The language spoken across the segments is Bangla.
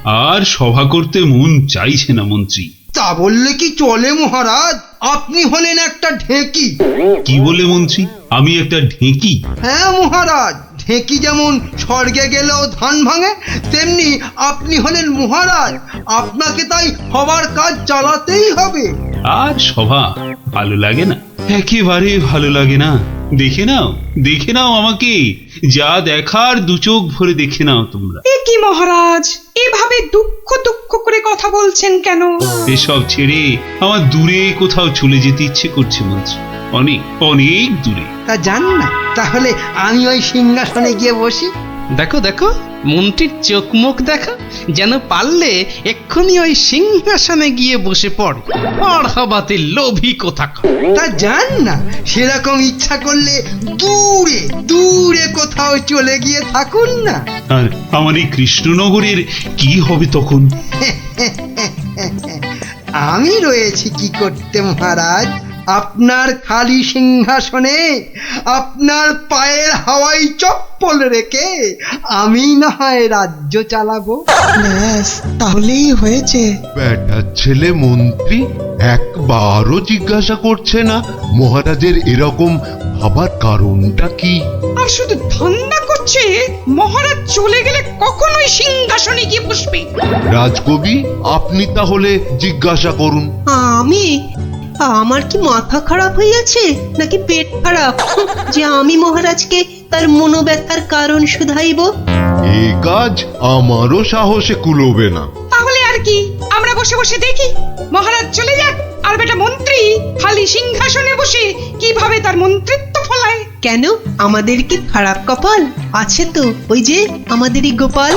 আর সভা করতে মন চাইছে না মন্ত্রী। তা বললে কি চলে মহারাজ? আপনি হলেন একটা ঢেঁকি। কি বলে মন্ত্রী, আমি একটা ঢেঁকি? হ্যাঁ মহারাজ, ঢেঁকি যেমন স্বর্গে গেলেও ধান ভাঙে, তেমনি আপনি হলেন মহারাজ। আপনাকে তাই হবার কাজ চালাতেই হবে। আর সভা ভালো লাগে না, একেবারে ভালো লাগে না। দেখে নাও আমাকে, যা দেখার দু চোখ ভরে দেখে নাও তোমরা। এ কি মহারাজ, এভাবে দুঃখ দুঃখ করে কথা বলছেন কেন? এসব ছেড়ে আমার দূরে কোথাও চলে যেতে ইচ্ছে করছে মন্ত্রী, অনেক অনেক দূরে। তা যান না, তাহলে আমি ওই সিংহাসনে গিয়ে বসি। দেখো দেখো মন্ত্রীর চোখ মুখ দেখো, যেন পারলে এক্ষুনি ওই সিংহাসনে গিয়ে বসে পড়ে। পড়াবাতে লোভী কোথাকার। তা যান না, সেরকম ইচ্ছা করলে দূরে দূরে কোথাও চলে গিয়ে থাকুন না। আর আমার এই কৃষ্ণনগরের কি হবে তখন? আমি রয়েছি কি করতে মহারাজ? আপনার খালি সিংহাসনে আপনার পায়ের হাওয়াই চপ্পল রেখে আমি না হয় রাজ্য চালাবো। ব্যাস, তাহলেই হয়েছে। বেটার ছেলে মন্ত্রী একবারও জিজ্ঞাসা করছে না মহারাজের এরকম ভাবার কারণটা কি। আর শুধু ধান্দা করছে মহারাজ চলে গেলে কখনোই সিংহাসনে গিয়ে বসবে। রাজকবি, আপনি তাহলে জিজ্ঞাসা করুন। আমি? আমার কি মাথা খারাপ হইয়াছে নাকি পেট খারাপ যে আমি মহারাজকে তার মনোব্যথার কারণ শুধাইব? এ কাজ আমারও সাহসে কুলোবে না। তাহলে আর কি, আমরা বসে বসে দেখি মহারাজ চলে যাক, আর বেটা মন্ত্রী খালি সিংহাসনে বসে কিভাবে তার মন্ত্রিত্ব ফলায়। কেন, আমাদের কি খারাপ কপাল আছে? তো ওই যে আমাদেরই গোপাল।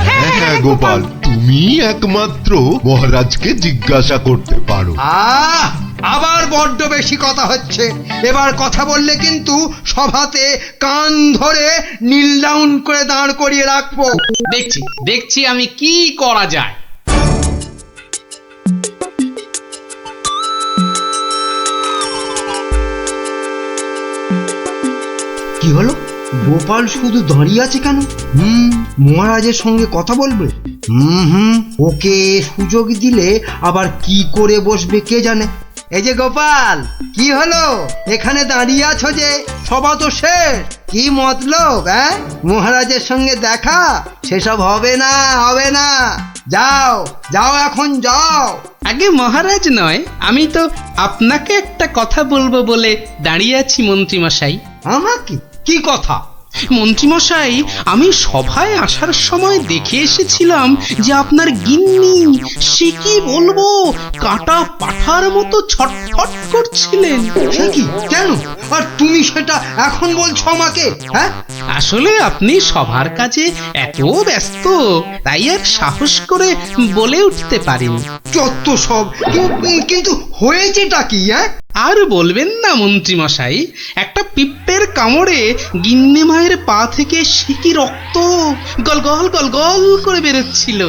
হ্যাঁ গোপাল, তুমি একমাত্র মহারাজকে জিজ্ঞাসা করতে পারো। আবার বড্ড বেশি কথা হচ্ছে। এবার কথা বললে কিন্তু সভাতে কান ধরে নীল ডাউন করে দাঁড় করিয়ে রাখবো। দেখছি আমি কি করা যায়। কি হলো? গোপাল শুধু দাঁড়িয়ে আছে কেন? মহারাজের সঙ্গে কথা বলবে। ওকে সুযোগ দিলে আবার কি করে বসবে কে জানে। এই যে গোপাল, কি হলো? এখানে দাঁড়িয়ে আছো যে? সভা তো শেষ, কি মতলব? মহারাজের সঙ্গে দেখা? সেসব হবে না, হবে না। যাও যাও, এখন যাও। আগে মহারাজ নয়, আমি তো আপনাকে একটা কথা বলবো বলে দাঁড়িয়ে আছি মন্ত্রী মশাই। আমাকে? কি কথা? মন্ত্রীমশাই, আমি সভায় আসার সময় দেখে এসেছিলাম যে আপনার গিন্নি, সে কি বলবো, কাটা পাঠার মতো ছটফট করছিলেন। সে কি? কেন? আর তুমি সেটা এখন বলছো আমাকে? আসলে আপনি সভার কাজে এত ব্যস্ত, তাই আর সাহস করে বলে উঠতে পারিনি। যত সব। কিন্তু হয়েছেটা কি? আর বলবেন না মন্ত্রীমশাই, একটা পিঁপড়ের কামড়ে গিন্নি মায়ের পা থেকে সিকি রক্ত গল গল গল গল করে বেরোচ্ছিল।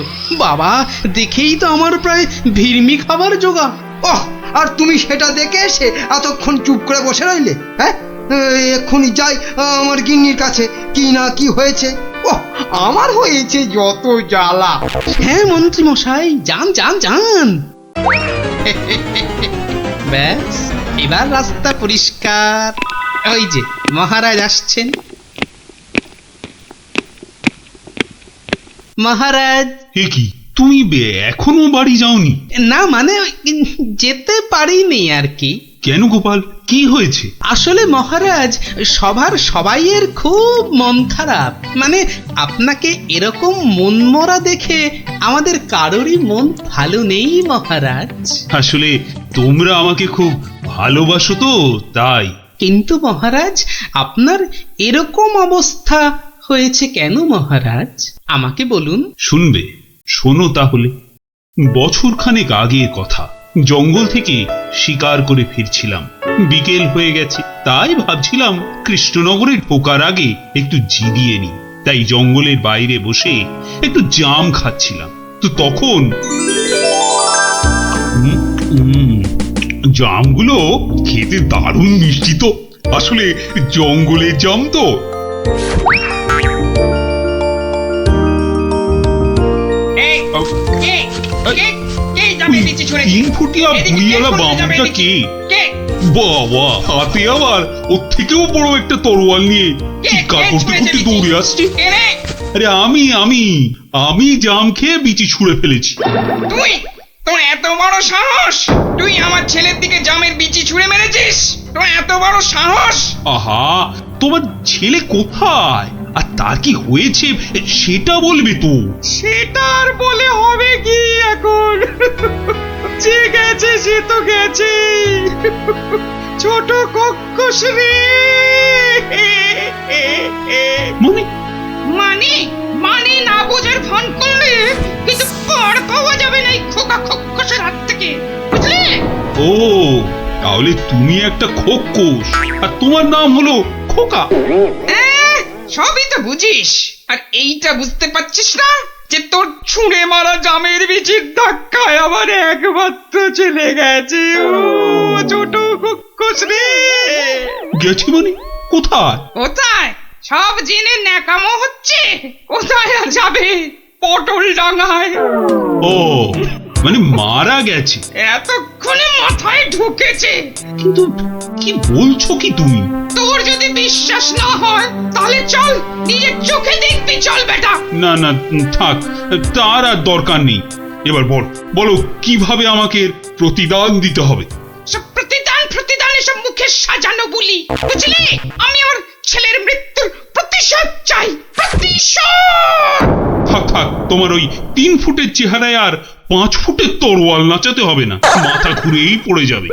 বাবা, দেখেই তো আমার প্রায় ভিড়মি খাবার জোগাড়। ওহ, আর তুমি সেটা দেখে এসে এতক্ষণ চুপ করে বসে রইলে? এক্ষুনি যাই আমার গিন্নির কাছে, কি না কি হয়েছে। ওহ, আমার হয়েছে যত জ্বালা। হ্যাঁ মন্ত্রীমশাই, যান যান যান। ব্যাস, এবার রাস্তা পরিষ্কার। ওই যে মহারাজ আসছেন। মহারাজ। এ কি, তুমি এখনো বাড়ি যাওনি? না মানে যেতে পারিনি আর কি। কেন গোপাল, কি হয়েছে? আসলে মহারাজ, সবার সবাইয়ের খুব মন খারাপ। মানে আপনাকে এরকম মনমরা দেখে আমাদের কারোরই মন ভালো নেই মহারাজ। আসলে তোমরা আমাকে খুব ভালোবাসো তো, তাই। কিন্তু মহারাজ, আপনার এরকম অবস্থা হয়েছে কেন মহারাজ? আমাকে বলুন। শুনবে? শোনো তাহলে। বছরখানেক আগের কথা। জঙ্গল থেকে শিকার করে ফিরছিলাম, বিকেল হয়ে গেছে। তাই ভাবছিলাম কৃষ্ণনগরে ঢোকার আগে একটু জিরিয়ে নি। তাই জঙ্গলের বাইরে বসে একটু জাম খাচ্ছিলাম। তো তখন জামগুলো খেতে দারুণ মিষ্টি তো। আসলে জঙ্গলের জাম তো। কে কে কে জামের বিচি ছুঁড়েছে? 3 ফুটিয়া এদিকে ভুঁইয়ালা কে ছুঁড়েছে জামের বামুনটা বিচি? কে? কে বাবা, হাতে আবার ওর থেকেও বড় একটা তরোয়াল নিয়ে চিৎকার করতে ছুঁড়েছে করতে বিচি? দৌড়ে আসছে। কে রে? আরে আমি জাম খেয়ে বিচি ছুঁড়ে ফেলেছি। তুই তোর এত বড় সাহস, তুই আমার ছেলের দিকে জামের বিচি ছুঁড়ে মেরেছিস? তোর এত বড় সাহস? আহা, তোমার ছেলে কোথায় আর তার কি হয়েছে সেটা বলবে তো। সেটা আর বলে হবে কি এখন? যে গেছে সে তো গেছে। ছোট কক্ষস রে। মানে মানে মানে না বোঝার ভান করলে কিন্তু পার পাওয়া যাবে না এই খোকা কক্ষসের হাত থেকে, বুঝলে? ও, তাহলে তুমি একটা খোকোশ আর তোমার নাম হলো খোকা। সবই তো বুঝিস, আর এইটা বুঝতে পারছিস না যে তোর ছুঁড়ে মারা জামের বিচির ধাক্কায় আবার একমাত্র চলে গেছে। ও ছোট কক্ষস রে। গেছে মানে কোথায়? কোথায় সব জেনে ন্যাকামো হচ্ছে? কোথায় আর যাবে? পটল ডাঙায়। ও, মানে মারা গেছে। এতক্ষণে মাথায় ঢুকেছে। কিন্তু কি বলছো কি তুমি? তোর যদি বিশ্বাস না হয় তাহলে চল, নিজের চোখে দেখবি। চল বেটা। না না, থাক, তার আর দরকার নেই। এবার বলো কিভাবে আমাকে প্রতিদান দিতে হবে? সব প্রতিদান এসব মুখে সাজানো বলি, বুঝলি? আমি আমার ছেলের মৃত্যুর প্রতিশোধ চাই। প্রতিশোধ। থাক, তোমার ওই 3 ফুটের চেহারায় আর 5 ফুটের তরোয়াল নাচাতে হবে না, মাথা ঘুরেই পড়ে যাবে।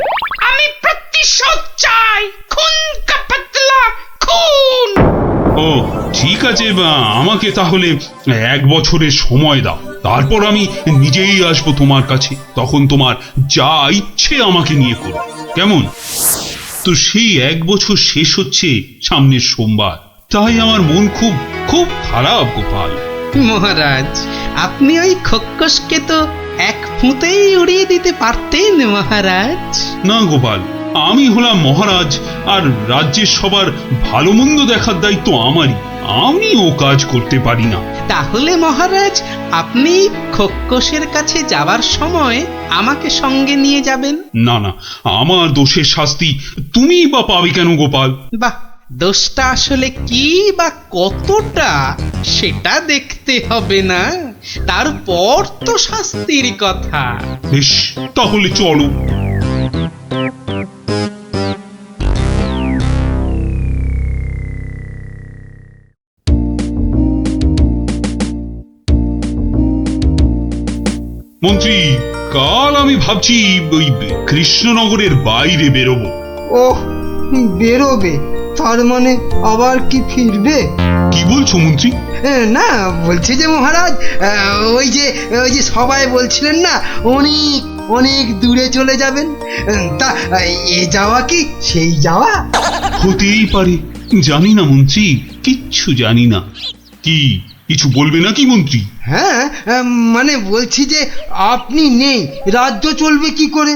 আমি প্রতিশোধ চাই। খুন কা পাতলা খুন। ও ঠিক আছে, আমাকে তাহলে 1 বছরের সময় দাও, তারপর আমি নিজেই আসবো তোমার কাছে। তখন তোমার যা ইচ্ছে আমাকে নিয়ে করো, কেমন? তো সেই 1 বছর শেষ হচ্ছে সামনের সোমবার, তাই আমার মন খুব খুব খারাপ গোপাল। মহারাজ, আপনি ওই খোকসকে তো এক ফুঁতেই উড়িয়ে দিতে পারতেন মহারাজ। না গোপাল, আমি হলাম মহারাজ, আর রাজ্যের সবার ভালো মন্দ দেখার দায়িত্ব আমারই। আমি ও কাজ করতে পারি না। তাহলে মহারাজ, আপনি খোকসের কাছে যাবার সময় আমাকে সঙ্গে নিয়ে যাবেন। না, আমার দোষের শাস্তি তুমি বা পাবে কেন গোপাল? বাহ, দোষটা আসলে কি বা কতটা সেটা দেখতে হবে না, তারপর তো শাস্তির কথা। বেশ, তাহলে চলো। মন্ত্রী, কাল আমি ভাবছি ওই কৃষ্ণনগরের বাইরে বেরোবো। ওহ, বেরোবে? তার মানে আবার কি ফিরবে? কি বলছো মন্ত্রী? না, বলছি যে মহারাজ, ওই যে সবাই বলছিলেন না অনেক অনেক দূরে চলে যাবেন, তা এ যাওয়া কি সেই যাওয়া? হতেই পারে, জানি না মন্ত্রী, কিচ্ছু জানি না। কি কিছু বলবে নাকি মন্ত্রী? হ্যাঁ, মানে বলছি যে আপনি নেই, রাজ্য চলবে কি করে?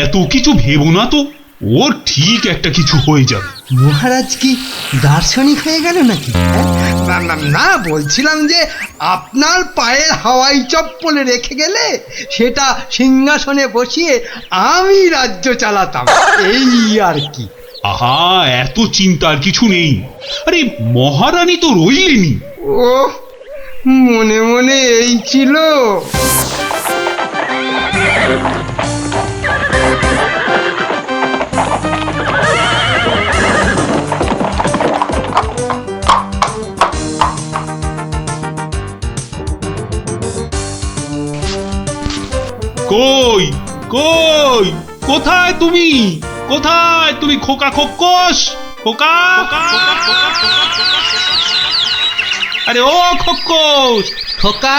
এত কিছু ভেবো না তো, ওর ঠিক একটা কিছু হয়ে যাবে। মহারাজ কি দার্শনিক হয়ে গেল নাকি? না, বলছিলাম যে আপনার পায়ের হাওয়াই চপ্পলে রেখে গেলে সেটা সিংহাসনে বসিয়ে আমি রাজ্য চালাতাম, এই আর কি। আহা, এত চিন্তার কিছু নেই। আরে মহারানী তো রইলেনি। ও, মনে মনে এই ছিল। কই কই, কোথায় তুমি? কোথায় তুমি খোকা খোকস? খোকা, আরে ও খোকস! খোকা,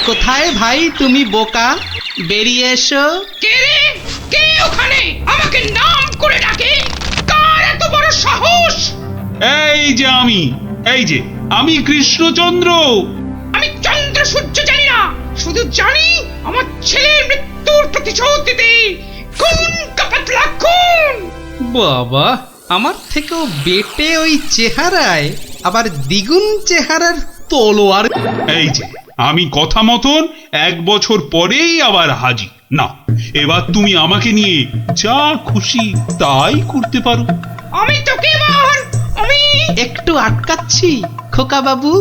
কোথায় ভাই তুমি বোকা? বেরিয়ে এসো। কে রে? কে ওখানে আমাকে নাম করে ডাকে? কার এত বড় সাহস? এই যে আমি কৃষ্ণচন্দ্র। আমি চন্দ্র সূর্য জানি না, শুধু জানি আমার ছেলের মৃত্যুর প্রতিশোধ দিতে। খুন কা পাতলা খুন। বাবা, আমার থেকেও বেটে ওই চেহারায় আবার দ্বিগুণ চেহারার তলোয়ার। এই যে আমি কথা মতন 1 বছর পরেই আবার হাজির। না, এবার তুমি আমাকে নিয়ে যা খুশি তাই করতে পারো। আমি তোকে এবার আমি একটু আটকাচ্ছি খোকা বাবু,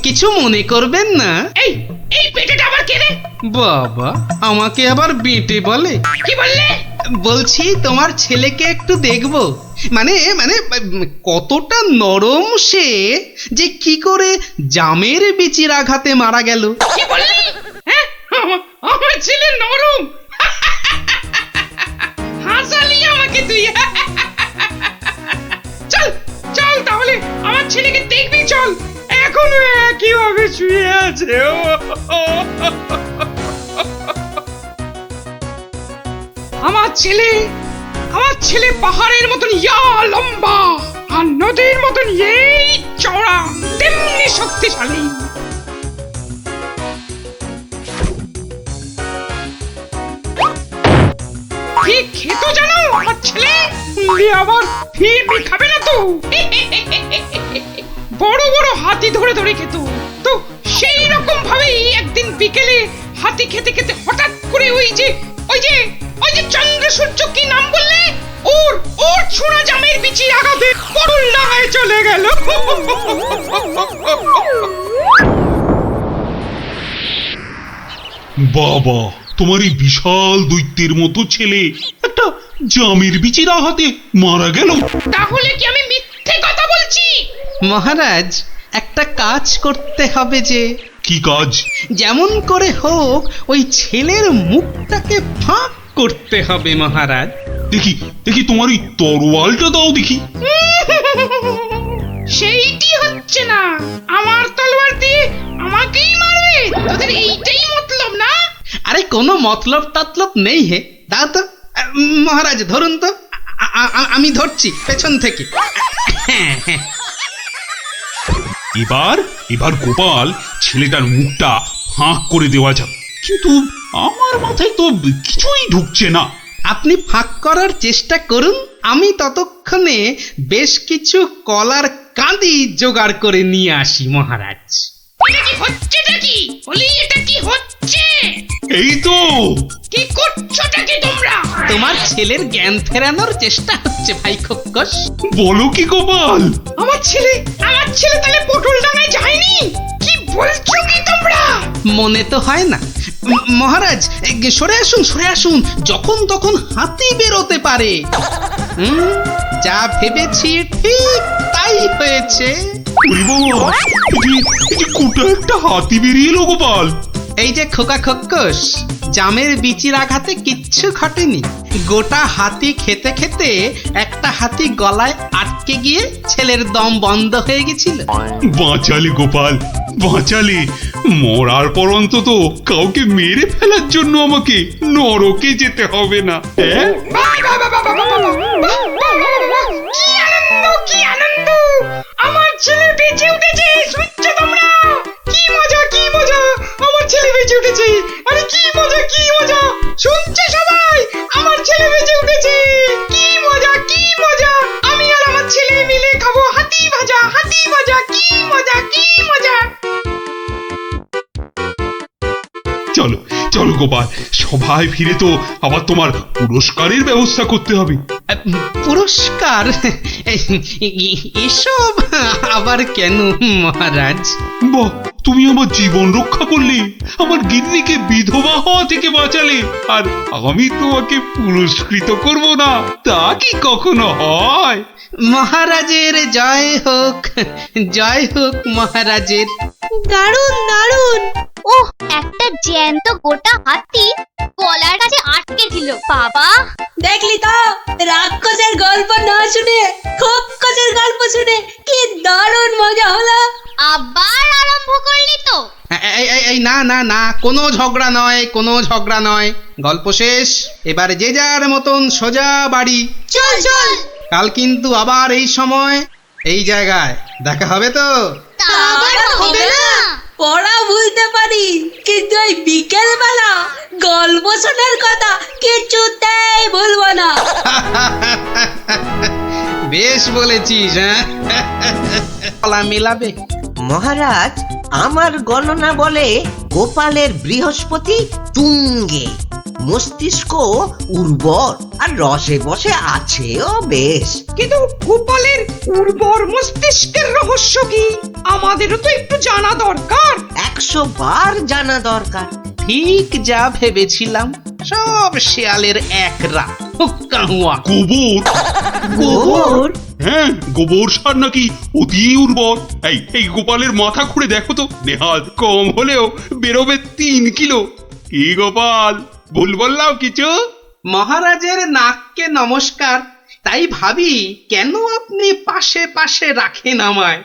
কিছু মনে করবেন না। এই এই পেটেটা আবার কে রে? বাবা, আমাকে আবার বেটে বলে? কি বললে? বলছি তোমার ছেলেকে একটু দেখবো, মানে মানে কতটা নরম সে, যে কি করে জামের বিচির আঘাতে মারা গেল। কি বললি? হ্যাঁ, আমার ছেলে নরম। হাসালি আমাকে তুই। চল চল তাহলে আমার ছেলেকে দেখবি, চল। এখনো একইভাবে শুয়ে আছে। আমার ছেলে পাহাড়ের মতন ইয়া লম্বা, আর নদীর মতন এই চওড়া, তেমনি শক্তিশালী। কি খেত জানো আমার ছেলে? আবার ফিরবি খাবে না তো। বড় বড় হাতি ধরে ধরে খেত। তো সেই রকম ভাবেই একদিন বিকেলে হাতি খেতে খেতে হঠাৎ করে ওই যে চন্দ্র সূর্য, কি নাম বললে, ওর ছোড়া জামের বিচি আঘাতে করুণ ডাঙায় চলে গেল। বাবা, তোমার এই বিশাল দৈত্যের মতো ছেলে একটা জামের বিচির আঘাতে মারা গেল? তাহলে কি আমি মিথ্যে কথা বলছি? মহারাজ, একটা কাজ করতে হবে যে। কি কাজ? যেমন করে হোক ওই ছেলের মুখটাকে ফাঁক করতে হবে মহারাজ। দেখি দেখি তোমার এই তরোয়ালটা দাও দেখি। সেইটি হচ্ছে না, আমার তলোয়ার দিয়ে আমাকেই মারবে? তোদের এইটাই মতলব না? আরে কোনো মতলব টাতলব নেই হে, দাও তো। মহারাজ ধরুন তো, আমি ধরছি পেছন থেকে। এবার গোপাল ছেলেটার মুখটা ফাঁক করে দেওয়া যাবে, কিন্তু আমার মাথায় তো কিছুই ঢুকছে না। আপনি ফাঁক করার চেষ্টা করুন, আমি ততক্ষণে বেশ কিছু কলার কাঁদি জোগাড় করে নিয়ে আসি মহারাজ। এটা কি হচ্ছেটা কি? বলি এটা কি হচ্ছে? এই তো। কি করছোটা কি তোমরা? তোমার ছেলের জ্ঞান ফেরানোর চেষ্টা হচ্ছে ভাই খোকস। বলো কি গোপাল? আমার ছেলে তাহলে পটল ডাঙায় যায়নি? কি বলছো কি তোমরা? মনে তো হয় না। মহারাজ, সরে আসুন, যখন তখন হাতি বেরোতে পারে। যা ভেবেছি ঠিক তাই হয়েছে। ওরে বাবা, এই যে কোটা একটা হাতি বেরিয়ে এলো গোপাল। এই যে খোকা খোকস, জামের বিচির আঘাতে কিচ্ছু ঘটেনি। গোটা হাতি খেতে খেতে একটা হাতি গলায় আটকে গিয়ে ছেলের দম বন্ধ হয়ে গেছিল। বাঁচালে গোপাল, বাঁচালে। মরার পর অন্তত কাউকে মেরে ফেলার জন্য আমাকে নরকে যেতে হবে না। হ্যাঁ, কি আনন্দ! আমার ছেলে বেঁচে উঠেছে, শুনছো তোমরা? কি মজা! আমার ছেলে বেঁচে উঠেছে। আরে কি মজা! শুনছে সবাই? আমার ছেলে বেঁচে উঠেছে। কি মজা! আমি আর আমার ছেলে মিলে খাবো হাতি ভাজা। কি মজা! চলো গোপাল, সবাই ফিরে তো আবার তোমার পুরস্কারের ব্যবস্থা করতে হবে। পুরস্কার? এসব আবার কেন মহারাজ? বাহ, তুমি আমার জীবন রক্ষা করলে, আমার গিন্নিকে বিধবা হওয়া থেকে বাঁচালে, আর আমি তোমাকে পুরস্কৃত করব না, তা কি কখনো হয়? মহারাজের জয় হোক মহারাজের। দারুণ ওহ, একটা জ্যান্ত গোটা হাতি গলার কাছে আটকে ছিল। বাবা, দেখলি তো, রাক্ষসের গল্প না শুনে খোকসের গল্প শুনে কি দারুণ মজা হলো। আবার আরম্ভ করলি তো? এই না, কোনো ঝগড়া নয়। গল্প শেষ, এবার যে যার মতন সোজা বাড়ি। চল কাল কিন্তু আবার এই সময় এই জায়গায় দেখা হবে তো? তা আবার হবে না? পড়া ভুলতে পারি, কিন্তু ওই বিকেল বেলা গল্প শোনার কথা কিছুতেই ভুলবো না। বেশ বলেছিস, হ্যাঁ। গলা মেলাবে, মহারাজ, আমার গণনা বলে গোপালের বৃহস্পতি তুঙ্গে, মস্তিষ্ক উর্বর আর রসে বসে আছেও বেশ। কিন্তু গোপালের উর্বর মস্তিষ্কের রহস্য কি আমাদেরও তো একটু জানা দরকার। 100 বার জানা দরকার। ঠিক যা ভেবেছিলাম, সব শেয়ালের এক রাত। হুক্কা হুয়া। গোবর, গোবর? হ্যাঁ গোবর সার নাকি অতি উর্বর। এই গোপালের মাথা খুঁড়ে দেখো তো, নেহাত কম হলেও বেরোবে 3 কিলো। কি গোপাল, ভুল বললাম কিছু? মহারাজের নাককে নমস্কার। তাই ভাবি কেন আপনি পাশে পাশে রাখেন আমায়।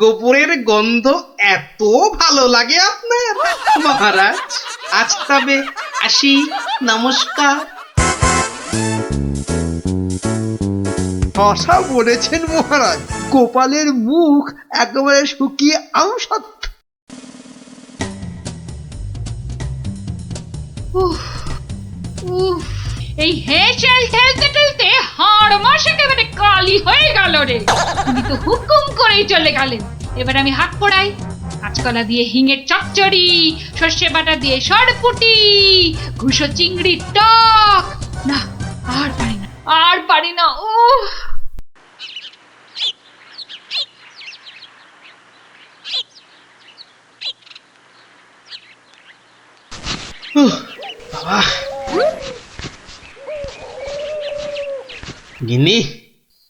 গোবরের গন্ধ এত ভালো লাগে আপনার মহারাজ। আজ তবে আসি, নমস্কার। ভাষা বলেছেন মহারাজ, গোপালের মুখ একেবারে শুকিয়ে আমসত্ব। এই হেঁচেল ঠেলতে ঠেলতে হাড় মাস একেবারে কালি হয়ে গেল রে। উনি তো হুকুম করেই চলে গেলেন। এবার আমি হাত পড়াই। কাঁচকলা দিয়ে হিঙের চচ্চড়ি, সর্ষে বাটা দিয়ে সরপুটি, ঘুষো চিংড়ির টক। না, আর পারি না, আর পারি না। উফ, বাবা, গিন্নি,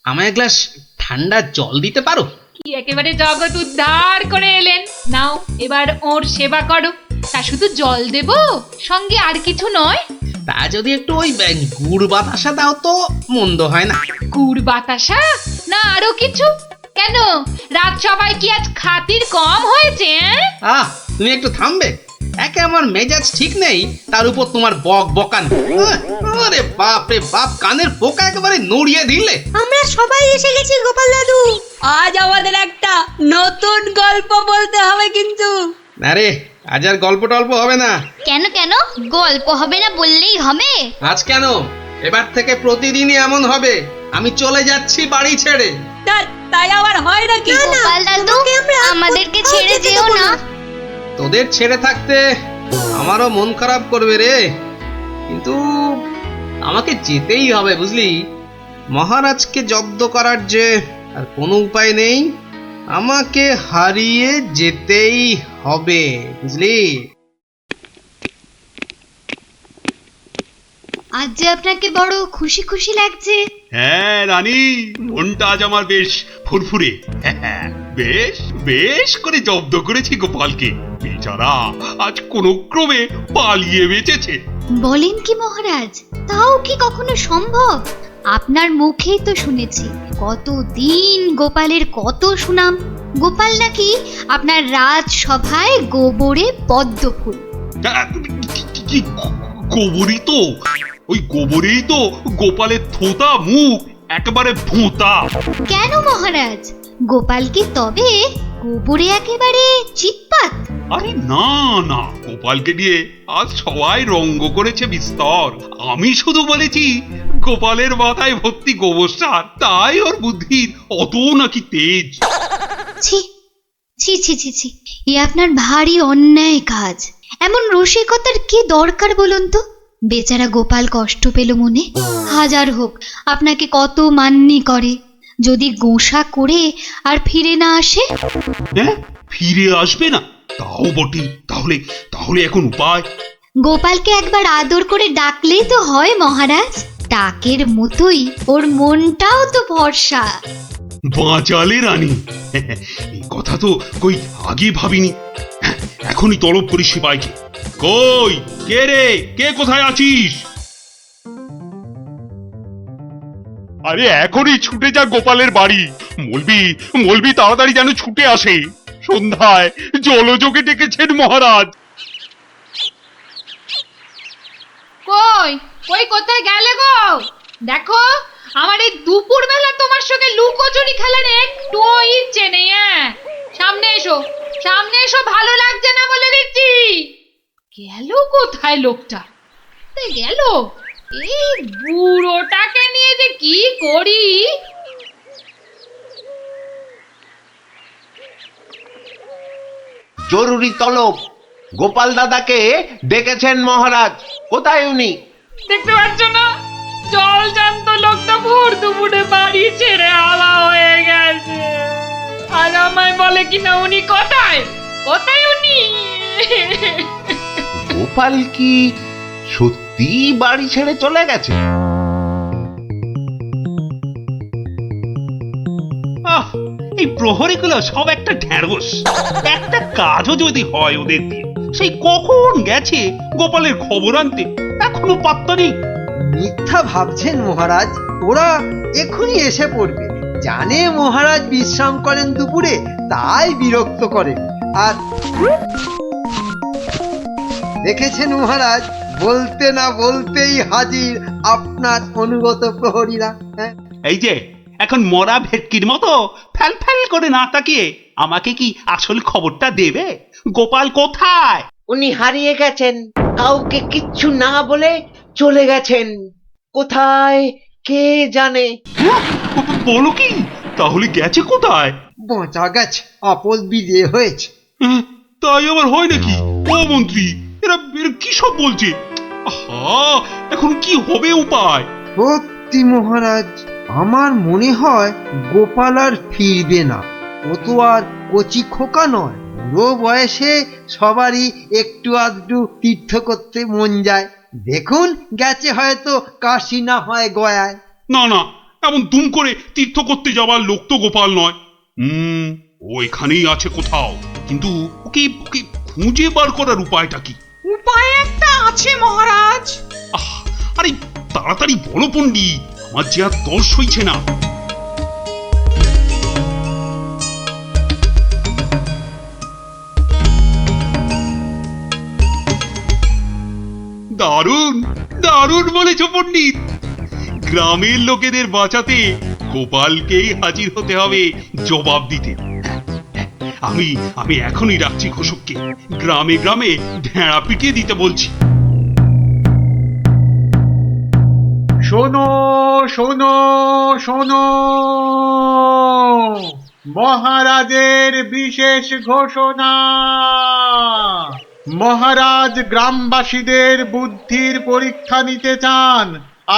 আমায় এক গ্লাস ঠান্ডা জল দিতে পারো? কি একেবারে জগৎ উদ্ধার করে এলেন। নাও এবার ওর সেবা করো। তা শুধু জল দেব, সঙ্গে আর কিছু নয়? তা যদি একটু ওই গুড় বাতাসা দাও তো মন্দ হয় না। গুড় বাতাসা না আরো কিছু? কেন, রাত সবাই কি আজ খাতির কম হয়েছে? তুমি একটু থামবে? একে আমার মেজাজ ঠিক নেই, তার উপর তোমার বক বকানি। আরে বাপ রে বাপ, কানের পোকা একেবারে নড়িয়ে দিলে। আমরা সবাই এসে গেছি গোপাল দাদু। আজ আমাদের একটা নতুন গল্প বলতে হবে কিন্তু। আরে আজ আর গল্প টল্প হবে না। কেন কেন গল্প হবে না বললেই হবে? আজ কেন, এবার থেকে প্রতিদিনই এমন হবে। আমি চলে যাচ্ছি বাড়ি ছেড়ে। তাই আবার হয় নাকি? গোপাল দাদু, আমাদেরকে ছেড়ে যেও না। তোদের ছেড়ে থাকতে আমারও মন খারাপ করবে রে, কিন্তু আমাকে যেতেই হবে বুঝলি। মহারাজকে জব্দ করার যে আর কোনো উপায় নেই, আমাকে হারিয়ে যেতেই হবে বুঝলি। আজ যে আপনাকে বড় খুশি খুশি লাগছে। হ্যাঁ রানী, মনটা আজ আমার বেশ ফুরফুরে। বেশ বেশ করে জব্দ করেছি গোপালকে। বেচারা আজ কোনো ক্রমে পালিয়ে বেঁচেছে। বলেন কি মহারাজ, তাও কি কখনো সম্ভব? আপনার মুখেই তো শুনেছি কতদিন গোপালের কত সুনাম। গোপাল নাকি আপনার রাজসভায় গোবরে পদ্ম ফুল। গোবরই তো, ওই গোবরেই তো গোপালের থোঁতা মুখ একেবারে ভোঁতা। কেন মহারাজ, গোপাল কি তবে গোবরে একেবারে চিৎপাত? আরে না না, গোপালকে দিয়ে আজ সবাই রঙ্গ করেছে বিস্তর। আমি শুধু বলেছি গোপালের মাথায় ভর্তি গোবর সার, তাই ওর বুদ্ধির অত নাকি তেজ। ছি ছি ছি ছি ছি, এ আপনার ভারী অন্যায় কাজ। এমন রসিকতার কি দরকার বলুন তো? বেচারা গোপাল কষ্ট পেল মনে। হাজার হোক আপনাকে কত মান্যি করে, যদি গোসা করে আর ফিরে না আসে। হ্যাঁ, ফিরে আসবে না? তাও বটে। তাহলে তাহলে এখন উপায়? গোপালকে একবার আদর করে ডাকলেই তো হয় মহারাজ। ডাকের মতোই ওর মনটাও তো ভরসা। বাঁচালে রানী, এই কথা তো কই আগে ভাবিনি। এখনই তলব করি সিপাইকে। কই কে রে, কে কোথায় আছিস? আরে এখনই ছুটে যা গোপালের বাড়ি। মলবি মলবি তাড়াতাড়ি যেন ছুটে আসে। সন্ধ্যায় জলযোগে ডেকেছেন মহারাজ। কই কই কোথায় গেলে গো? দেখো, আমার এই দুপুর বেলা তোমার সঙ্গে লুকোচুরি খেলার একটু ইচ্ছে নেই। সামনে এসো, সামনে এসো, ভালো লাগছে না বলে দিচ্ছি। গেল কোথায় লোকটা? গেল, এই বুড়োটাকে নিয়ে যে কি করি। জরুরি তলব। গোপাল দাদাকে ডেকেছেন মহারাজ। কোথায় উনি? দেখতে পাচ্ছ না, জল জান্ত লোকটা ভোর দুপুরে বাড়ি ছেড়ে হাওয়া হয়ে গেছে। আর আমায় বলে কিনা উনি কোথায়, কোথায় উনি? গোপাল কি সত্যি বাড়ি ছেড়ে চলে গেছে? আহ, এই প্রহরীগুলো সব একটা ঢ্যাঁড়স। একটা কাজও যদি হয় ওদের দিয়ে, সেই কখন গেছে গোপালের খবর আনতে, এখনো পাত্তা নেই। মিথ্যা ভাবছেন মহারাজ, ওরা এক্ষুনি এসে পড়বে। জানে মহারাজ বিশ্রাম করেন দুপুরে, তাই বিরক্ত করে। আর দেখেছেন মহারাজ, বলতে না বলতেই হাজির আপনার অনুগত প্রহরীরা। হ্যাঁ, এই যে এখন মরা ভেটকির মতো ফ্যাল ফ্যাল করে না তাকিয়ে আমাকে কি আসল খবরটা দেবে? গোপাল কোথায়? উনি হারিয়ে গেছেন, কাউকে কিচ্ছু না বলে চলে গেছেন। কোথায় কে জানে। বলো কি? তাহলে গেছে কোথায়? বাঁচা গেছে, আপদ বিজয় হয়েছে। তাই আবার হয় নাকি? ও মন্ত্রী, এরা কি সব বলছে? আহা, এখন কি হবে উপায়? সত্যি মহারাজ, আমার মনে হয় গোপাল আর ফিরবে না। ও তো আর কচি খোকা নয়, বুড়ো বয়সে সবারই একটু আধটু তীর্থ করতে মন যায়। দেখুন, গেছে হয়তো কাশি না হয় গয়ায়। না না, এমন দুম করে তীর্থ করতে যাওয়ার লোক তো গোপাল নয়। ও এখানেই আছে কোথাও, কিন্তু ওকে ওকে খুঁজে বার করার উপায়টা কি? উপায় একটা আছে মহারাজ। আহ, আরে তাড়াতাড়ি বলো পণ্ডিত, আমার যে আর দর্শ হইছে না। দারুণ দারুণ বলেছ পণ্ডিত। গ্রামের লোকেদের বাঁচাতে গোপালকেই হাজির হতে হবে জবাব দিতে। আমি আমি এখনই রাখছি ঘোষককে, গ্রামে গ্রামে ঢেঁড়া পিটিয়ে দিতে বলছি। শোনো শোনো শোনো, মহারাজের বিশেষ ঘোষণা। মহারাজ গ্রামবাসীদের বুদ্ধির পরীক্ষা নিতে চান,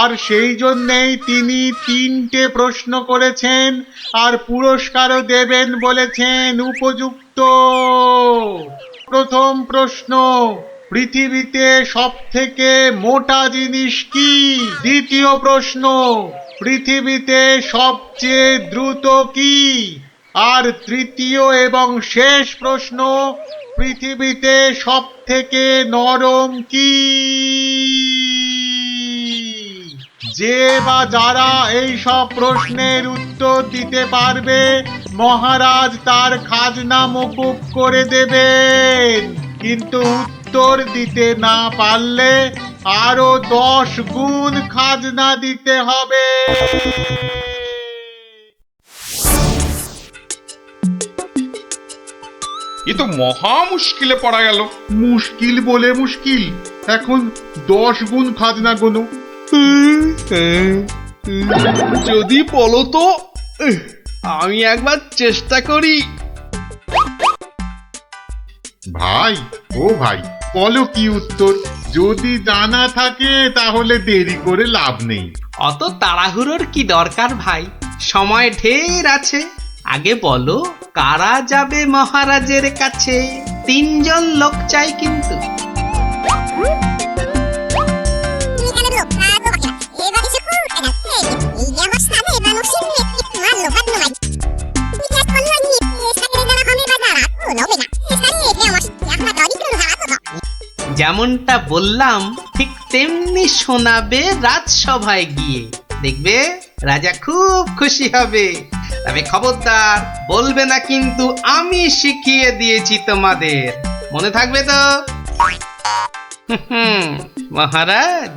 আর সেই জন্যেই তিনি 3টে প্রশ্ন করেছেন, আর পুরস্কারও দেবেন বলেছেন উপযুক্ত। প্রথম প্রশ্ন, পৃথিবীতে সবথেকে মোটা জিনিস কি? দ্বিতীয় প্রশ্ন, পৃথিবীতে সবচেয়ে দ্রুত কি? আর তৃতীয় এবং শেষ প্রশ্ন, পৃথিবীতে সবথেকে নরম কি? যে বা যারা এই সব প্রশ্নের উত্তর দিতে পারবে, মহারাজ তার খাজনা মকুব করে দেবেন। কিন্তু উত্তর দিতে না পারলে আরো 10 গুণ খাজনা দিতে হবে। এ তো মহা মুশকিলে পড়া গেল। মুশকিল বলে মুশকিল, এখন 10 গুণ খাজনা গোনো। যদি বলো তো, আমি একবার চেষ্টা করি। ভাই, ও ভাই, বলো কি উত্তর? যদি জানা থাকে তাহলে দেরি করে লাভ নেই। অত তাড়াহুড়োর কি দরকার ভাই, সময় ঢের আছে। আগে বলো, কারা যাবে মহারাজের কাছে? 3 জন লোক চাই কিন্তু। যেমনটা বললাম ঠিক তেমনি শোনাবে রাজসভায় গিয়ে, দেখবে রাজা খুব খুশি হবে। তবে খবরদার বলবে না কিন্তু আমি শিখিয়ে দিয়েছি তোমাদের, মনে থাকবে তো? মহারাজ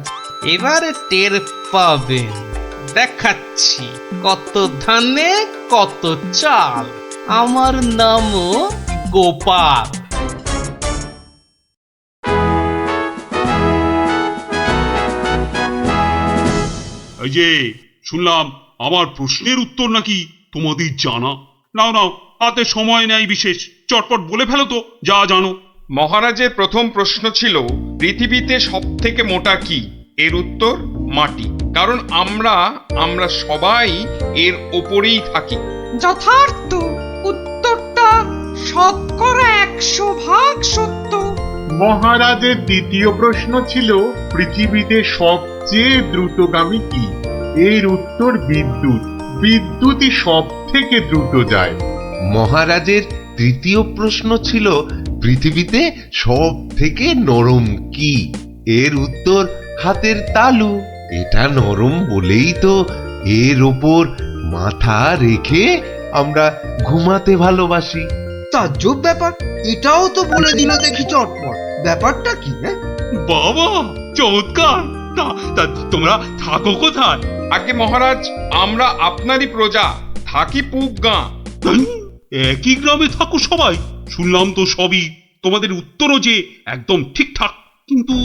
এবার টের পাবেন, দেখাচ্ছি কত ধানে কত চাল। আমার নামও গোপাল। এই যে শুনলাম আমার প্রশ্নের উত্তর নাকি তোমাদের জানা। নাও নাও, হাতে সময় নেই বিশেষ, চটপট বলে ফেলো তো যা জানো। মহারাজের প্রথম প্রশ্ন ছিল পৃথিবীতে সব থেকে মোটা কি? এর উত্তর মাটি। কারণ আমরা সবাই এর ওপরেই থাকি। যথার্থ উত্তরটা 100% সত্য। মহারাজের দ্বিতীয় প্রশ্ন ছিল পৃথিবীতে সবচেয়ে দ্রুতগামী কি? এর উত্তর বিদ্যুৎ। বিদ্যুৎই সব থেকে দ্রুত যায়। মহারাজের তৃতীয় প্রশ্ন ছিল পৃথিবীতে সব থেকে নরম কি? এর উত্তর হাতের তালু। এটা নরম বলেই তো এর ওপর মাথা রেখে আমরা ঘুমাতে ভালোবাসি। তাজ্জব ব্যাপার, এটাও তো বলে দিল দেখি চটপট। ব্যাপারটা কি? বাবা চমৎকার। তা তোমরা থাকো কোথায়? আগে মহারাজ, আমরা আপনারই প্রজা, থাকি পুব গাঁ। একই গ্রামে থাকো সবাই? শুনলাম তো সবই, তোমাদের উত্তরও যে একদম ঠিকঠাক, কিন্তু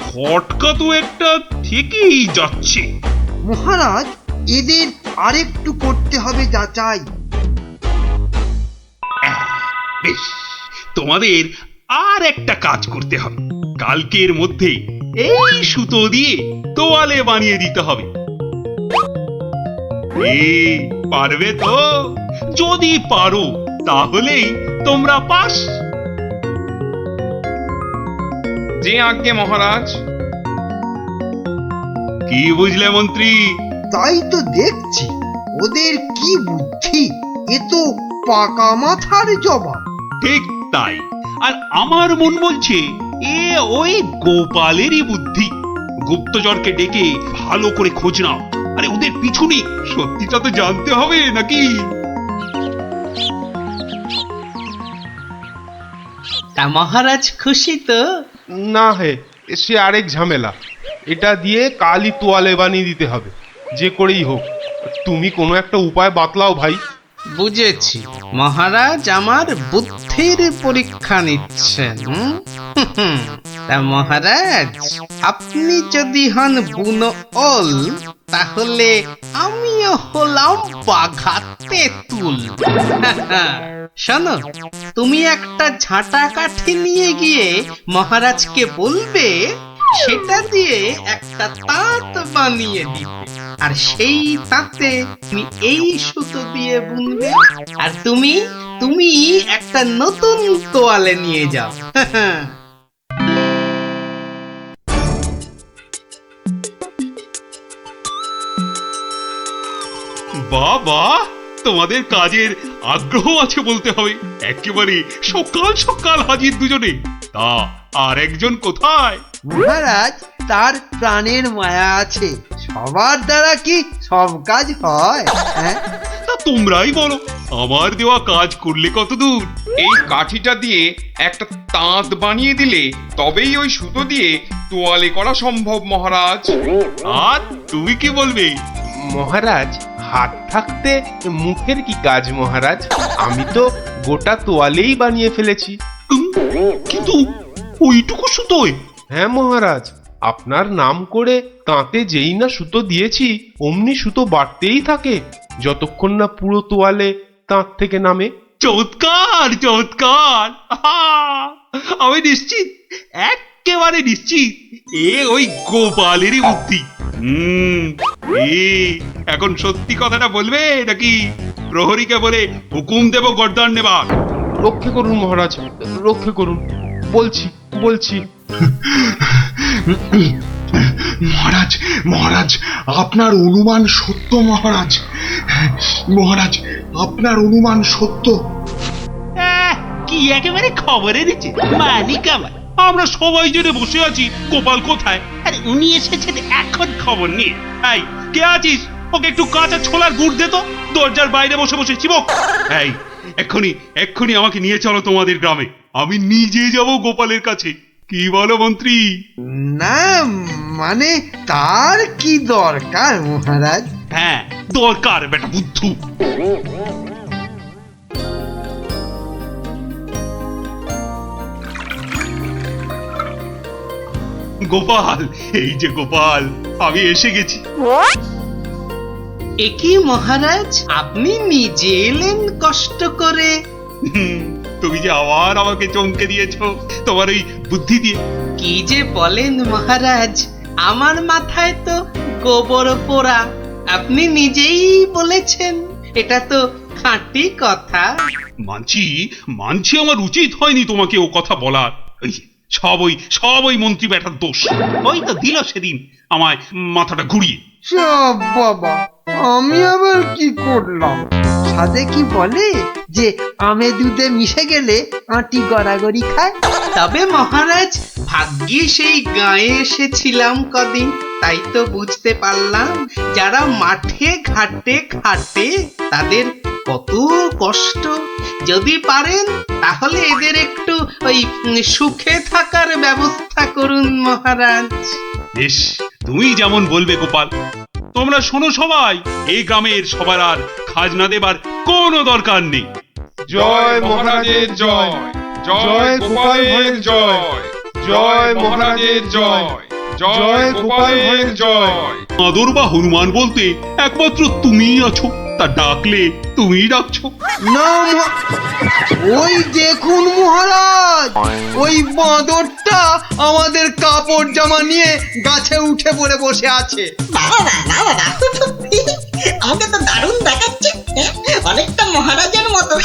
খটকা তো একটা থেকেই যাচ্ছে। মহারাজ, এদের আরেকটু করতে হবে যাচাই। বেশ, তোমাদের আর একটা কাজ করতে হবে। কালকের মধ্যে এই সুতো দিয়ে তোয়ালে বানিয়ে দিতে হবে। পারবে তো? যদি পারো তাহলেই তোমরা পাস। যে আজ্ঞে মহারাজ। কি বুঝলে মন্ত্রী? তাই তো দেখছি, ওদের কি বুদ্ধি! এ তো পাকা মাথার জবাব। ঠিক তাই। আর আমার মন বলছে এ ওই গোপালেরই বুদ্ধি। গুপ্তচরকে ডেকে ভালো করে খোঁজ নাও। আরে ওদের পিছনে সত্যিটা তো জানতে হবে নাকি? তা মহারাজ খুশি তো? না হে, সে আরেক ঝামেলা। এটা দিয়ে কালই তোয়ালে বানিয়ে দিতে হবে, যে করেই হোক। তুমি কোনো একটা উপায় বাতলাও ভাই। বুঝেছি, মহারাজ আমার বুদ্ধির পরীক্ষা নিচ্ছেন। তা মহারাজ, আপনি যদি হন বুনো ওল, তাহলে আমিও হলাম বাঘা তেঁতুল। শোনো, তুমি একটা ঝাঁটা কাঠি নিয়ে গিয়ে মহারাজকে বলবে সেটা দিয়ে একটা তাঁত বানিয়ে দিতে, আর সেই তাঁতে তুমি এই সুতো দিয়ে বুনবে, আর তুমি একটা নতুন তোয়ালে নিয়ে যাও। বাবা, তোমাদের কাজের আগ্রহ আছে বলতে হবে। একেবারে সকাল সকাল হাজির দুজনে। তা আর একজন কোথায়? মহারাজ, তার প্রাণের মায়া আছে। সবার দ্বারা কি সব কাজ হয়? তা তোমরাই বলো, আমার দেওয়া কাজ করলে কত দূর? এই কাঠিটা দিয়ে একটা তাঁত বানিয়ে দিলে তবেই ওই সুতো দিয়ে তোয়ালে করা সম্ভব মহারাজ। আর তুমি কি বলবে? মহারাজ, হাত থাকতে মুখের কি কাজ মহারাজ? আমি তো গোটা তোয়ালেই বানিয়ে ফেলেছি। কিন্তু ওইটুকু সুতোয়? হ্যাঁ মহারাজ, আপনার নাম করে তাঁতে যেই না সুতো দিয়েছি অমনি সুতো বাড়তেই থাকে, যতক্ষণ না পুরো তোয়ালে তাঁত থেকে নামে। চমৎকার চমৎকার। আমি নিশ্চিত, একেবারে নিশ্চিত এ ওই গোপালেরই বুদ্ধি। এখন সত্যি কথাটা বলবে নাকি প্রহরীকে বলে হুকুম দেব গর্দান নেবার? রক্ষে করুন মহারাজ, রক্ষে করুন। বলছি বলছি। মহারাজ, মহারাজ, আপনার অনুমান সত্য মহারাজ। মহারাজ, আপনার অনুমান সত্য। কি একেবারে খবর এনেছে মালিক আমার। আমরা সবাই জুড়ে বসে আছি, গোপাল কোথায়? আরে উনি এসেছেন এখন খবর নিয়ে। এই কে আছিস? ওকে একটু কাঁচা ছোলার গুড় দে তো। দরজার বাইরে বসে বসে চিবক। এই এক্ষুনি আমাকে নিয়ে চলো তোমাদের গ্রামে। আমি নিজে যাব গোপালের কাছে। কি বলো মন্ত্রী? না মানে তার কি দরকার মহারাজ? হ্যাঁ দরকার বেটা বুদ্ধু। গোপাল, এই যে গোপাল, আমি এসে গেছি। একি মহারাজ, আপনি নিজে এলেন কষ্ট করে? তুমি যে আবার আমাকে চমকে দিয়েছো তোমার ওই বুদ্ধি দিয়ে। কি যে বলেন মহারাজ, আমার মাথায় তো গোবর পোড়া। আপনি নিজেই বলেছেন, এটা তো খাঁটি কথা। মানছি মানছি আমার উচিত হয়নি তোমাকে ও কথা বলার। সব ওই মন্ত্রী ব্যাটার দোষ। ওই তো দিল সেদিন আমায় মাথাটা ঘুরিয়ে। বাবা, আমি আবার কি করলাম? সাধে কি বলে যে আমে দুধে মিশে গেলে আটি গড়াগড়ি খায়। তবে মহারাজ, ভাগ্যে সেই গায়ে এসেছিলাম কদিন, তাই তো বুঝতে পারলাম যারা মাঠে ঘাটে খাটে তাদের কত কষ্ট। যদি পারেন তাহলে এদের একটু ওই সুখে থাকার ব্যবস্থা করুন মহারাজ। বেশ, তুমি যেমন বলবে গোপাল। তোমরা শোনো সবাই, এই গ্রামের সবার আর খাজনা দেবার কোনো দরকার নেই। জয় মহারাজের জয়, জয় গোপাল ভাঁড়ের জয়, জয় মহারাজের জয়, জয় গোপাল ভাঁড়ের জয়। আদর বা হনুমান বলতে একমাত্র তুমিই আছো, তা ডাকলে তুমিই ডাকছো। না, ওই দেখুন মহারাজ, ওই বাঁদরটা আমাদের কাপড় জামা নিয়ে গাছে উঠে পড়ে বসে আছে। আমাকে তো দারুণ দেখাচ্ছে, অনেকটা মহারাজের মতো।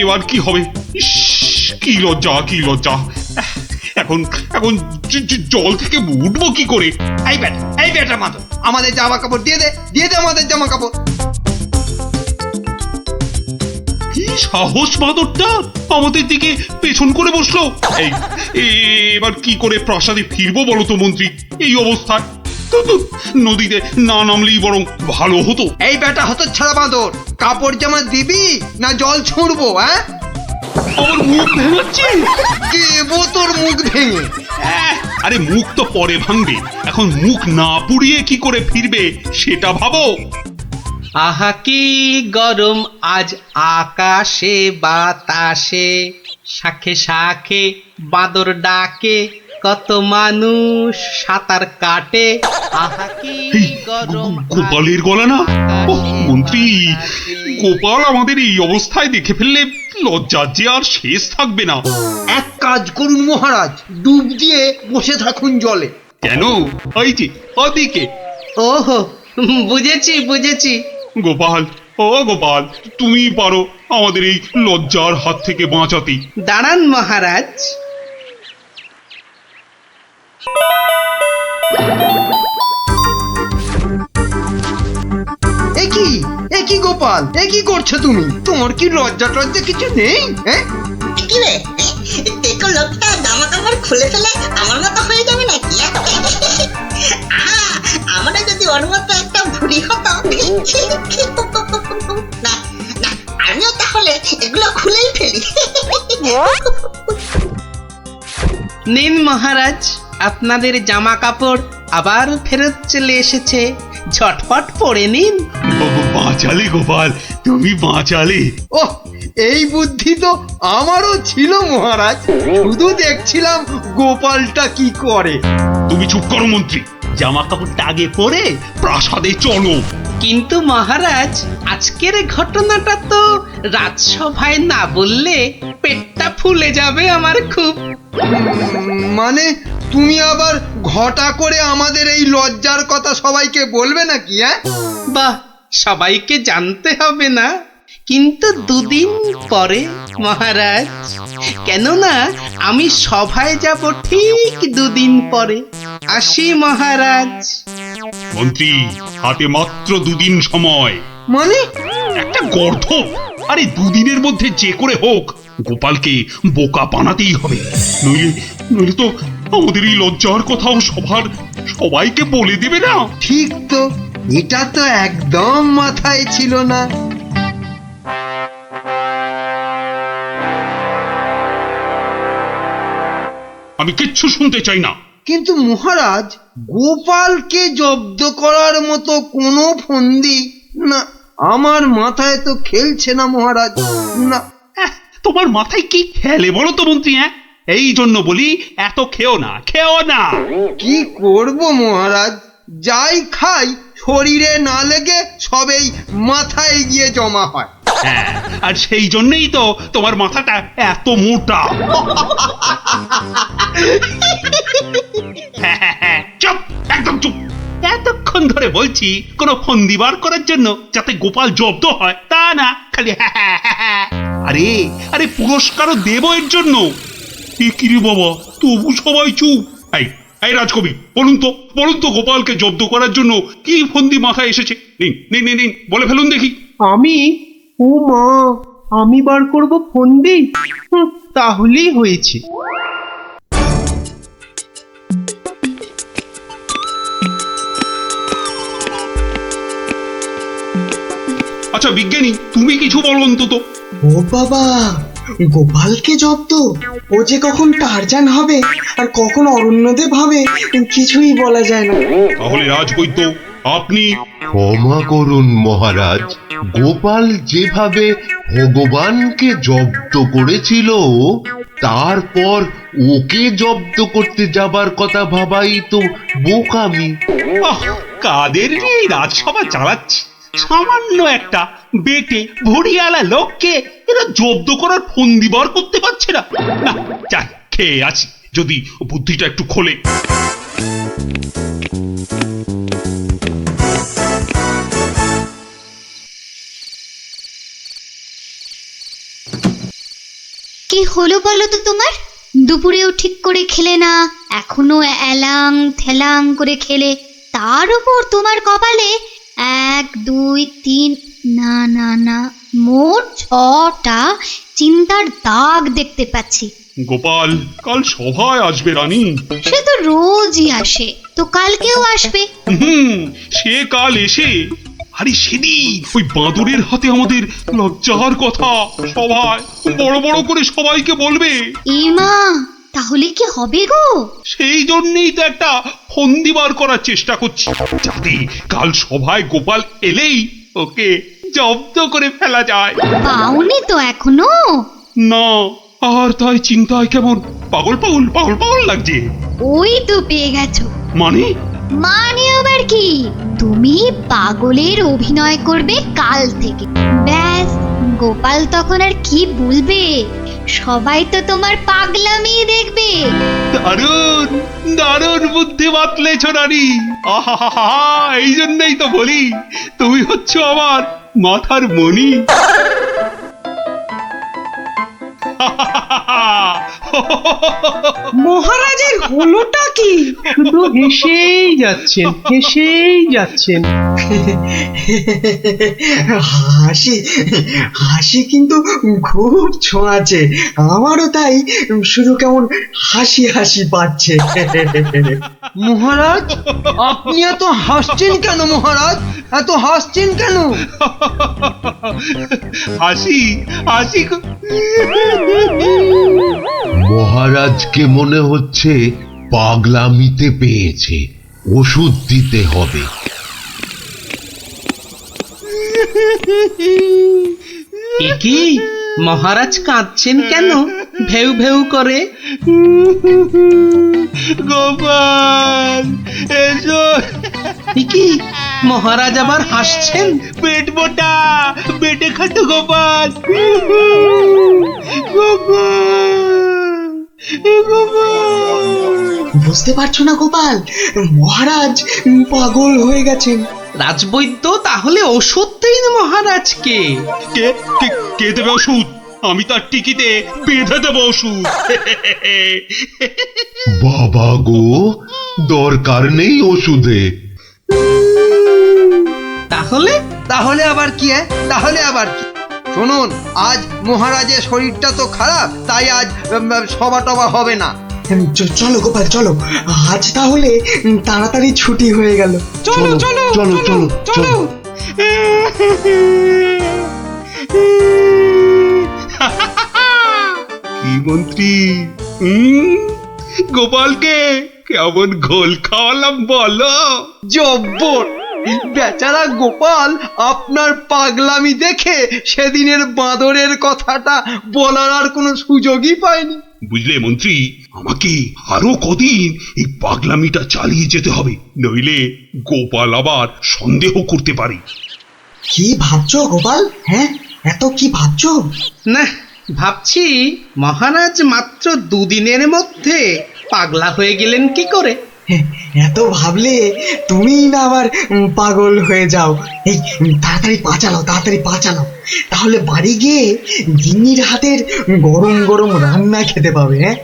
এবার কি হবে? ইস, কি লজ্জা, কি লজ্জা। এখন এখন জল থেকে উঠবো কি করে? এই বেটা মাতো, আমাদের জামা কাপড় দিয়ে দে, দিয়ে দে আমাদের জামা কাপড়। কি সাহস বাঁদরটা আমাদের দিকে পেছন করে বসলো। এবার কি করে প্রাসাদে ফিরবো বলো তো মন্ত্রী, এই অবস্থায়? নদীতে না নামলেই বরং ভালো হতো। এই বেটা হতচ্ছাড়া বাঁদর, কাপড় জামা দিবি না জল ছুঁড়বো? হ্যাঁ, আমার মুখ ভেঙাচ্ছে। দেবো তোর মুখ ভেঙে। আরে মুখ তো পরে ভাঙবে, এখন মুখ না পুড়িয়ে কি করে ফিরবে সেটা ভাবো। আহা কি গরম আজ আকাশে বাতাসে, শাখে শাখে বাঁদর ডাকে, কত মানুষ সাঁতার কাটে। আহা কি গরম। গোপালের গলা না? মন্ত্রী, গোপাল আমাদের এই অবস্থায় দেখে ফেললে লজ্জার যে আর শেষ থাকবে না। এক কাজ করুন মহারাজ, ডুব দিয়ে বসে থাকুন জলে। কেন? ওই যে ওদিকে। ওহো, বুঝেছি বুঝেছি। গোপাল, ও গোপাল, তুমি পারো আমাদের এই লজ্জার হাত থেকে বাঁচাতে। দাঁড়ান মহারাজ। একই গোপাল, একই করছো তুমি? তোমার কি লজ্জা টজ্জা কিছু নেই? হ্যাঁ, কি রে, দেখো লোকটা জামা কাপড় খুলে ফেলে আমার মতো হয়ে যাবে নাকি? আমাদের যদি ওর মতো একটা ভুড়ি হতো, না না, আমিও তাহলে এগুলো খুলেই ফেলি। নিন মহারাজ, আপনাদের জামা কাপড় আবার ফেরত চলে এসেছে, ঝটপট পরে নিন। বাঁচালে গোপাল, তুমি বাঁচালে। ওহ, এই বুদ্ধি তো আমারও ছিল মহারাজ, শুধু দেখছিলাম গোপালটা কি করে। তুমি চুপ করো মন্ত্রী, জামা কাপড়টা আগে পরে প্রাসাদে চলো। কিন্তু মহারাজ, আজকের ঘটনাটা তো রাজসভায় না বললে পেটটা ফুলে যাবে আমার খুব। মানে তুমি আবার ঘটা করে আমাদের এই লজ্জার কথা সবাইকে বলবে নাকি? হ্যাঁ, বাহ, সবাইকে জানতে হবে না, কিন্তু দুদিন পরে মহারাজ। কেননা আমি সভায় যাব ঠিক দুদিন পরে। আসি মহারাজ। মন্ত্রী, হাতে মাত্র দুদিন সময়। মানে একটা গর্ধ। আরে দুদিনের মধ্যে যে করে হোক গোপালকে বোকা বানাতেই হবে, নইলে তো আমাদের এই লজ্জার কথাও সবাইকে বলে দেবে না। ঠিক তো, এটা তো একদম মাথায় ছিল না। আমি কিচ্ছু শুনতে চাই না। কিন্তু মহারাজ, গোপালকে জব্দ করার মতো কোনো ফন্দি না, আমার মাথায় তো খেলছে না মহারাজ। না, তোমার মাথায় কি খেলে বলো তো মন্ত্রী? হ্যাঁ, এই জন্য বলি এত খেও না, খেও না। কি করব মহারাজ, যাই খাই শরীরে না লেগে সবেই মাথায় গিয়ে জমা হয়। হ্যাঁ, আর সেই জন্যই তো তোমার মাথাটা এত মোটা। চুপ, একদম চুপ। এতক্ষণ ধরে বলছি কোনো ফন্দি বার করার জন্য যাতে গোপাল জব্দ হয়, তা না খালি আরে আরে পুরস্কারও দেব এর জন্য। এ কি রে বাবা, তবু সবাই চুপ। এই রাজকবি, বলুন তো গোপালকে জব্দ করার জন্য কি ফন্দি মাথায় এসেছে? নিন নিন নিন নিন, বলে ফেলুন দেখি। ও মা, আমি বার করব ফন্দি? তাহলেই হয়েছে। আচ্ছা বিজ্ঞানী, তুমি কিছু বলো অন্তত। ও বাবা, গোপালকে জব্দ? ও যে কখন টারজান হবে আর কখন অরণ্যদেব হবে কিছুই বলা যায় না। তাহলে রাজবৈদ্য, আপনি? ক্ষমা করুন মহারাজ, গোপাল যেভাবে ভগবানকে জব্দ করেছিল তারপর ওকে জব্দ করতে যাবার কথা ভাবাই তো বোকামি। কাদের এই রাজসভা চালাচ্ছি, সামান্য একটা বেটে ভড়িয়ালা লোককে এরা জব্দ করার ফন্দি বার করতে পারছে না। না যাই, খেয়ে আছি, যদি বুদ্ধিটা একটু খোলে। কি হলো বলো তো তোমার? দুপুরেও ঠিক করে খেলে না, এখনো এলাং থেলাং করে খেলে, তার উপর তোমার কপালে 1 2 3 না না না মোট 6টা চিন্তার দাগ দেখতে পাচ্ছি। গোপাল কাল সভায় আসবে রানী। সে তো রোজই আসে, তো কালকেও আসবে। সে কাল এসে আরে সেদিন ওই বাঁদরের হাতে আমাদের লজ্জার কথা সভায় বড় বড় করে সবাইকে বলবে। ইমা, তাহলে কি হবে গো? সেই জন্যই তো একটা ফন্দি বার করার চেষ্টা করছি, যাতে কাল সভায় গোপাল এলেই ওকে জব্দ করে ফেলা যায়। পাওনি তো এখনো? না, আর তাই চিন্তায় কেমন পাগল পাগল পাগল পাগল লাগছে। ওই তো পেয়ে গেছো। মানে আবার কি? তুমি পাগলের অভিনয় করবে কাল থেকে, ব্যাস। গোপাল তখন আর কি বলবে, সবাই তো তোমার পাগলামি দেখবে। দারুণ দারুণ বুদ্ধি বাতলেছ রানী। আহা, এই জন্যই তো বলি তুমি হচ্ছ আমার মাথার মণি। মহারাজের হলোটা কি? শুধু হেসেই যাচ্ছেন। হাসি কিন্তু খুব ছোঁয়াছে, আমারও তাই শুধু কেমন হাসি হাসি পাচ্ছে। মহারাজ, আপনি এত হাসছেন কেন? মহারাজ এত হাসছেন কেন? হাসি হাসি মহারাজকে মনে হচ্ছে পাগলামিতে পেয়েছে, ওষুধ দিতে হবে। কি মহারাজ কাঁদছেন কেন? ভেউ ভেউ করে। গোপাল এসো। কি মহারাজ আবার হাসছেন? পেট মোটা, পেটে খাটো গোপাল। বুঝতে পারছো না গোপাল, মহারাজ পাগল হয়ে গেছেন। রাজবৈদ্য, তাহলে ওষুধ দিন মহারাজকে। কে দেবে ওষুধ? আমি তার টিকিতে বেঁধে দেবো ওষুধ। বাবা গো, দরকার নেই ওষুধে। তাহলে আবার কি? তাহলে আবার কি? শুনুন, আজ মহারাজের শরীরটা তো খারাপ, তাই আজ সভা টভা হবে না। চলো গোপাল, চলো আজ তাহলে তাড়াতাড়ি ছুটি হয়ে গেল। চলো চলো চলো চলো চলো। কি মন্ত্রী, গোপালকে কেমন ঘোল খাওয়ালাম বলো? জব্বর, বেচারা গোপাল আপনার পাগলামি দেখে সেদিনের বাঁদরের কথাটা বলার আর কোনো সুযোগই পায়নি। বুঝলে মন্ত্রী, আমাকে আরো কদিন এই পাগলামিটা চালিয়ে যেতে হবে, নইলে গোপাল আবার সন্দেহ করতে পারে। কি ভাবছো গোপাল? হ্যাঁ, এত কি ভাবছো? না, ভাবছি মহারাজ মাত্র দুদিনের মধ্যে পাগলা হয়ে গেলেন কি করে। এত ভাবলে তুমিই না আবার পাগল হয়ে যাও। এই তাড়াতাড়ি পা চালাও, তাহলে বাড়ি গিয়ে গিন্নির হাতের গরম গরম রান্না খেতে পাবে। হ্যাঁ,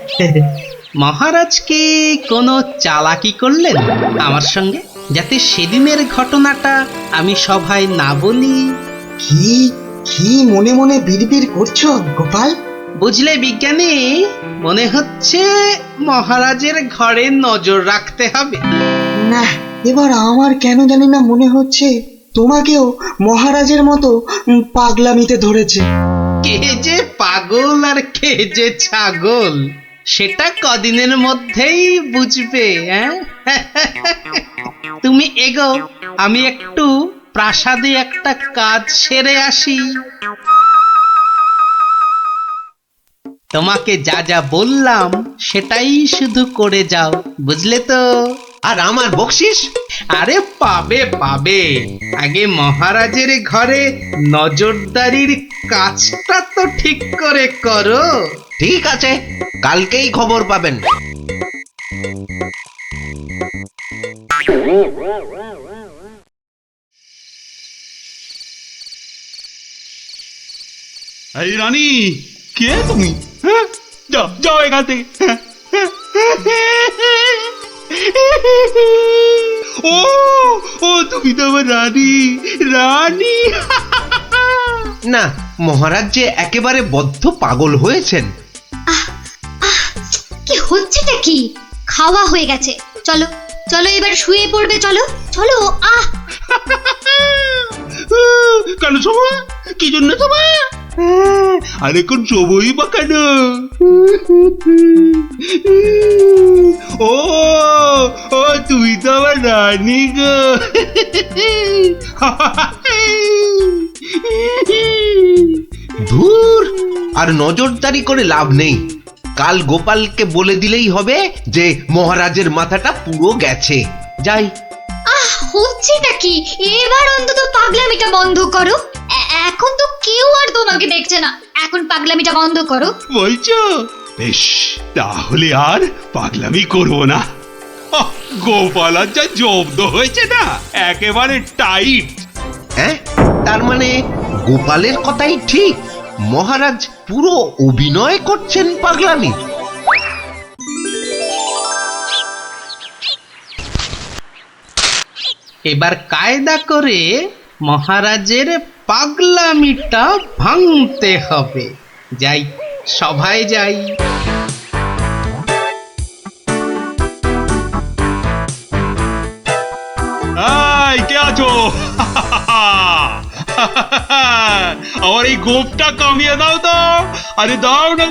মহারাজ কি কোনো চালাকি করলেন আমার সঙ্গে, যাতে সেদিনের ঘটনাটা আমি সভায় না বলি? কি কি মনে মনে বিড়বিড় করছো গোপাল? বুঝলে বিজ্ঞানী, মনে হচ্ছে মহারাজের ঘরে নজর রাখতে হবে। না, এবার আমার কেন জানি না মনে হচ্ছে তোমাকেও মহারাজের মতো পাগলামিতে ধরেছে। কে যে পাগল আর কে যে ছাগল সেটা কদিনের মধ্যেই বুঝবে। হ্যাঁ, তুমি এগো, আমি একটু প্রাসাদে একটা কাজ সেরে আসি। তোমাকে যা যা বললাম সেটাই শুধু করে যাও, বুঝলে তো? আর আমার বকশিস? আরে পাবে পাবে, আগে মহারাজের ঘরে নজরদারির কাজটা তো ঠিক করে করো। ঠিক আছে, কালকেই খবর পাবেন। এই রানী, কে তুমি? হ্যাঁ, যাও যাও এখান থেকে। ও ও তুমি তো আমার রানী, রানী। না, মহারাজ যে একেবারে বদ্ধ পাগল হয়েছেন। কি হচ্ছেটা কি? খাওয়া হয়ে গেছে, চলো চলো এবার শুয়ে পড়বে, চলো চলো। কেন শোভা? কি জন্য শোভা? আরে কোন শোভই বা কেন? ও ও তুমি তো আমার রানী গো। ধুর, আর নজরদারি করে লাভ নেই। কাল গোপালকে বলে দিলেই হবে যে মহারাজের মাথাটা পুরো গেছে। যাই। হচ্ছেটা কি? এবার অন্তত পাগলামিটা বন্ধ করো। এখন তো কেউ আর তোমাকে দেখছে না, এখন পাগলামিটা বন্ধ করো। বলছো? বেশ, তাহলে আর পাগলামি করবো না। গোপাল আর যা জব্দ হয়েছে না, একেবারে টাইট। হ্যাঁ, তার মানে গোপালের কথাই ঠিক, মহারাজ পুরো অভিনয় করছেন পাগলামি। এবার কায়দা করে মহারাজের পাগলামিটা ভাঙতে হবে। যাই, সভায় যাই। এই কে আছো? আমার এই গোপটা কামিয়ে দাও তো। আরে দাও না।